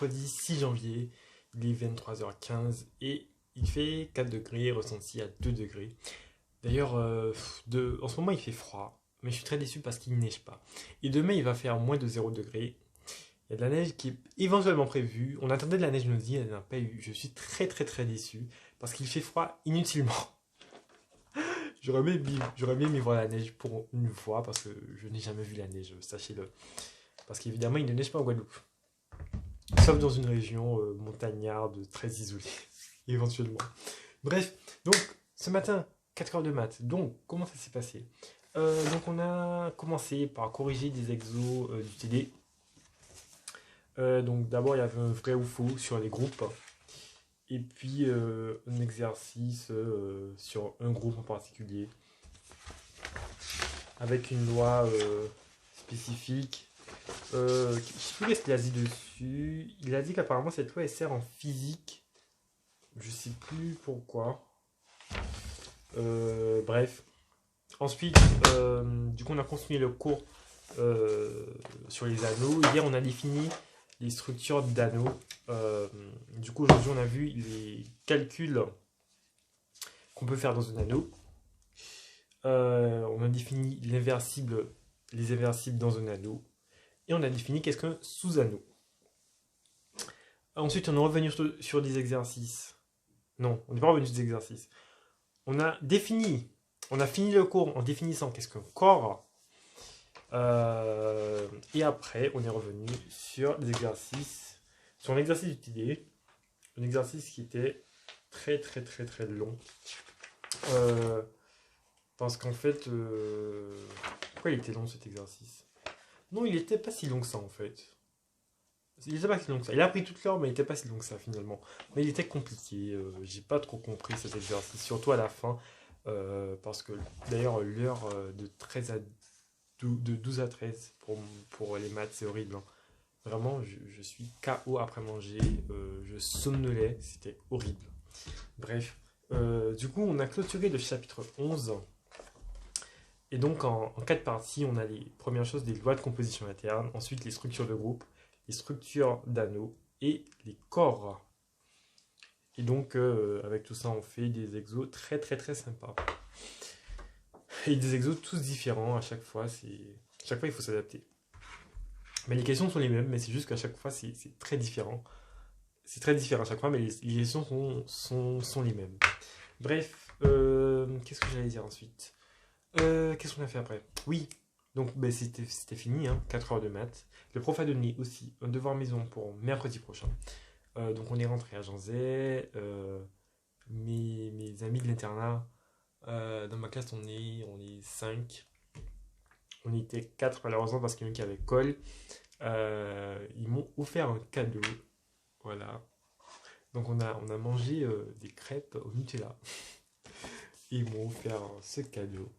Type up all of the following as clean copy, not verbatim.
mercredi 6 janvier, il est 23h15 et il fait 4 degrés, ressenti à 2 degrés. D'ailleurs, en ce moment il fait froid, mais je suis très déçu parce qu'il neige pas. Et demain il va faire moins de 0 degré. Il y a de la neige qui est éventuellement prévue. On attendait de la neige jeudi, elle n'a pas eu. Je suis très très très déçu parce qu'il fait froid inutilement. J'aurais bien aimé voir la neige pour une fois parce que je n'ai jamais vu la neige, sachez-le. Parce qu'évidemment, il ne neige pas en Guadeloupe. Sauf dans une région montagnarde très isolée, éventuellement. Bref, donc ce matin, 4 heures de maths. Donc, comment ça s'est passé? Donc, on a commencé par corriger des exos du TD. Donc, d'abord, il y avait un vrai ou faux sur les groupes. Et puis, un exercice sur un groupe en particulier. Avec une loi spécifique. Je sais plus ce qu'il a dit dessus. Il a dit qu'apparemment cette loi elle sert en physique. Je sais plus pourquoi. Bref. Ensuite, du coup on a continué le cours sur les anneaux. Hier on a défini les structures d'anneaux. Du coup aujourd'hui on a vu les calculs qu'on peut faire dans un anneau. On a défini les inversibles dans un anneau. Et on a défini qu'est-ce qu'un sous-anneau. Ensuite, on est revenu sur des exercices. Non, on n'est pas revenu sur des exercices. On a fini le cours en définissant qu'est-ce qu'un corps. Et après, on est revenu sur des exercices. Sur un exercice d'utilité. Un exercice qui était très très très très long. Parce qu'en fait... pourquoi il était long cet exercice? Non, il était pas si long que ça en fait. Il était pas si long que ça. Il a pris toute l'heure, mais il était pas si long que ça finalement. Mais il était compliqué. J'ai pas trop compris cet exercice, surtout à la fin. Parce que d'ailleurs, l'heure de 12 à 13 pour les maths, c'est horrible. Hein. Vraiment, je suis KO après manger. Je somnolais. C'était horrible. Bref. Du coup, on a clôturé le chapitre 11. Et donc, en 4 parties, on a les premières choses, des lois de composition interne, ensuite les structures de groupe, les structures d'anneaux et les corps. Et donc, avec tout ça, on fait des exos très très très sympas. Et des exos tous différents à chaque fois. Chaque fois, il faut s'adapter. Mais les questions sont les mêmes, mais c'est juste qu'à chaque fois, c'est très différent. C'est très différent à chaque fois, mais les questions sont les mêmes. Bref, qu'est-ce que j'allais dire ensuite? Qu'est-ce qu'on a fait après? Oui, donc ben, c'était fini, hein, 4 heures de maths. Le prof a donné aussi un devoir maison pour mercredi prochain. Donc on est rentré à Janzay. Mes amis de l'internat, dans ma classe on est 5. On était 4 malheureusement parce qu'il y en a qui avait colle. Ils m'ont offert un cadeau. Voilà. Donc on a mangé des crêpes au Nutella. Ils m'ont offert ce cadeau.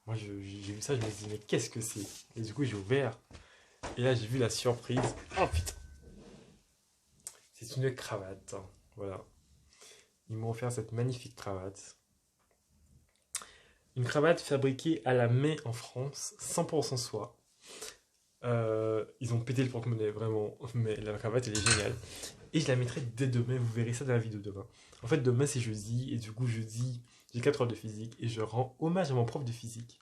Moi, j'ai vu ça, je me suis dit, mais qu'est-ce que c'est? Et du coup, j'ai ouvert. Et là, j'ai vu la surprise. Oh putain! C'est une cravate. Hein. Voilà. Ils m'ont offert cette magnifique cravate. Une cravate fabriquée à la main en France, 100% soie. Ils ont pété le porte-monnaie, vraiment. Mais la cravate, elle est géniale. Et je la mettrai dès demain. Vous verrez ça dans la vidéo demain. En fait, demain, c'est jeudi. Et du coup, jeudi... J'ai 4 heures de physique et je rends hommage à mon prof de physique.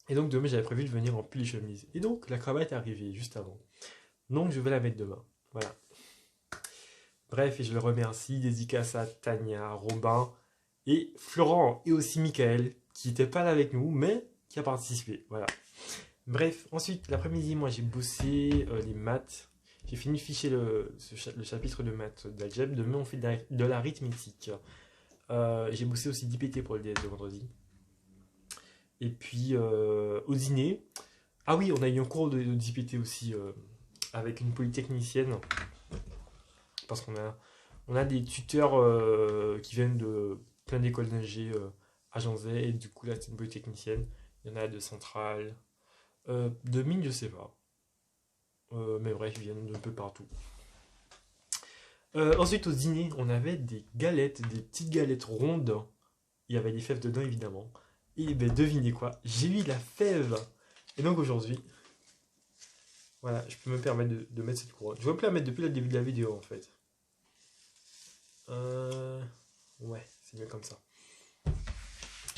Et donc demain j'avais prévu de venir en pull et chemise. Et donc la cravate est arrivée juste avant. Donc je vais la mettre demain. Voilà. Bref, et je le remercie. Dédicace à Tania, Robin et Florent et aussi Michael qui n'était pas là avec nous mais qui a participé. Voilà. Bref, ensuite l'après-midi moi j'ai bossé les maths. J'ai fini de ficher le chapitre de maths d'algèbre. Demain on fait de l'arithmétique. J'ai bossé aussi d'IPT pour le DS de vendredi. Et puis au dîner. Ah oui, on a eu un cours d'IPT aussi avec une polytechnicienne. Parce qu'on a des tuteurs qui viennent de plein d'écoles d'ingé à Janzay. Et du coup là c'est une polytechnicienne. Il y en a de Centrale. De mine, je sais pas. Mais bref, ils viennent d'un peu partout. Ensuite, au dîner, on avait des galettes, des petites galettes rondes. Il y avait des fèves dedans, évidemment. Et ben, devinez quoi? J'ai eu la fève. Et donc aujourd'hui, Voilà, je peux me permettre de mettre cette couronne. Je vais plus la mettre depuis le début de la vidéo en fait. Ouais, c'est mieux comme ça.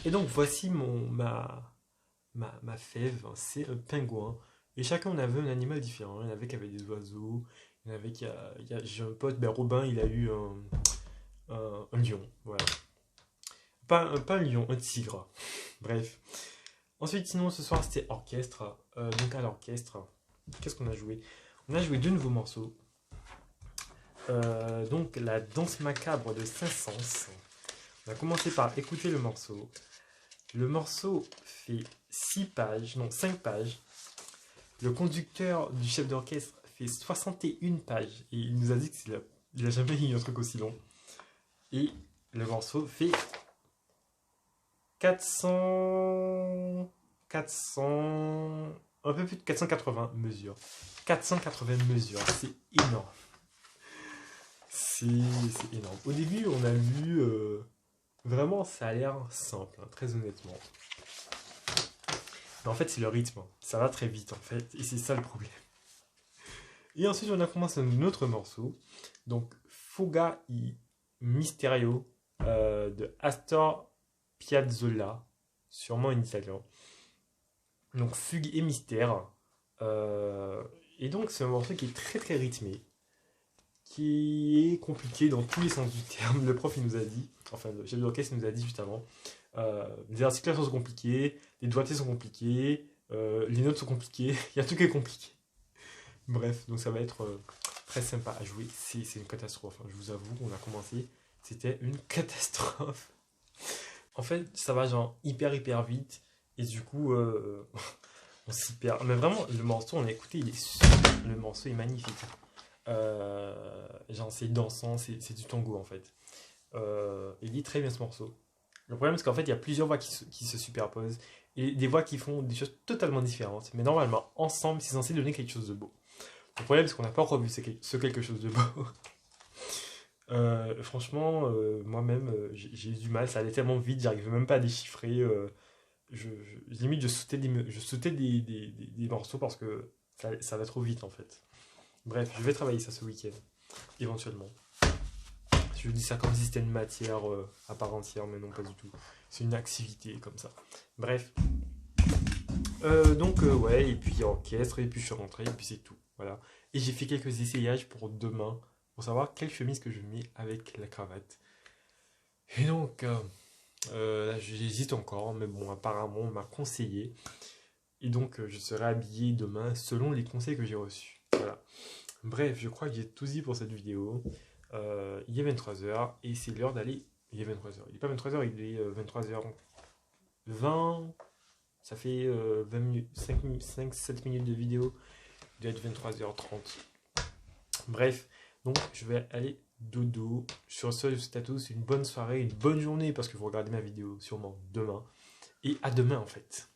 Et donc voici ma fève, c'est un pingouin. Et chacun on avait un animal différent. Il y en avait qui avaient des oiseaux, il y en avait j'ai un pote, ben Robin, il a eu un lion, voilà. Pas un lion, un tigre. Bref. Ensuite, sinon, ce soir, c'était orchestre. Donc, à l'orchestre, qu'est-ce qu'on a joué? On a joué deux nouveaux morceaux. Donc, la danse macabre de Saint-Saëns. On a commencé par écouter le morceau. Le morceau fait 6 pages, non, 5 pages. Le conducteur du chef d'orchestre fait 61 pages. Et il nous a dit qu'il n'a jamais eu un truc aussi long. Et le morceau fait 400, un peu plus de 480 mesures. 480 mesures, c'est énorme. C'est énorme. Au début, on a vu, vraiment, ça a l'air simple, hein, très honnêtement. Mais en fait, c'est le rythme. Ça va très vite, en fait, et c'est ça le problème. Et ensuite, on a commencé un autre morceau. Donc, Fuga y Misterio de Astor Piazzolla, sûrement en italien. Donc Fugue et Mystère. Et donc c'est un morceau qui est très très rythmé, qui est compliqué dans tous les sens du terme. Le prof il nous a dit, enfin le chef d'orchestre nous a dit juste avant, les articulations sont compliquées, les doigtés sont compliqués, les notes sont compliquées, il y a tout qui est compliqué. Bref, donc ça va être très sympa à jouer. C'est une catastrophe, hein, je vous avoue, on a commencé, c'était une catastrophe. En fait, ça va genre hyper vite. Et du coup, on s'y perd. Mais vraiment, le morceau, on a écouté, il est super. Le morceau est magnifique. Genre, c'est dansant, c'est du tango en fait. Il est très bien ce morceau. Le problème, c'est qu'en fait, il y a plusieurs voix qui se superposent. Et des voix qui font des choses totalement différentes. Mais normalement, ensemble, c'est censé donner quelque chose de beau. Le problème, c'est qu'on n'a pas encore vu ce quelque chose de beau. Franchement, moi-même, j'ai eu du mal, ça allait tellement vite, j'arrivais même pas à déchiffrer. Limite, je sautais des morceaux parce que ça va trop vite en fait. Bref, je vais travailler ça ce week-end, éventuellement. Je dis ça comme si c'était une matière à part entière, mais non, pas du tout. C'est une activité comme ça. Bref. Donc, ouais, et puis orchestre, et puis je suis rentré, et puis c'est tout. Voilà. Et j'ai fait quelques essayages pour demain, pour savoir quelle chemise que je mets avec la cravate. Et donc, là, j'hésite encore, mais bon, apparemment, on m'a conseillé. Et donc, je serai habillé demain selon les conseils que j'ai reçus. Voilà. Bref, je crois que j'ai tout dit pour cette vidéo. Il est 23h et c'est l'heure d'aller. Il est 23h. Il n'est pas 23h, il est 23h20. Ça fait 20 minutes, 5-7 minutes de vidéo. Il doit être 23h30. Bref, donc je vais aller dodo. Sur ce, je vous souhaite à tous une bonne soirée, une bonne journée parce que vous regardez ma vidéo sûrement demain. Et à demain en fait.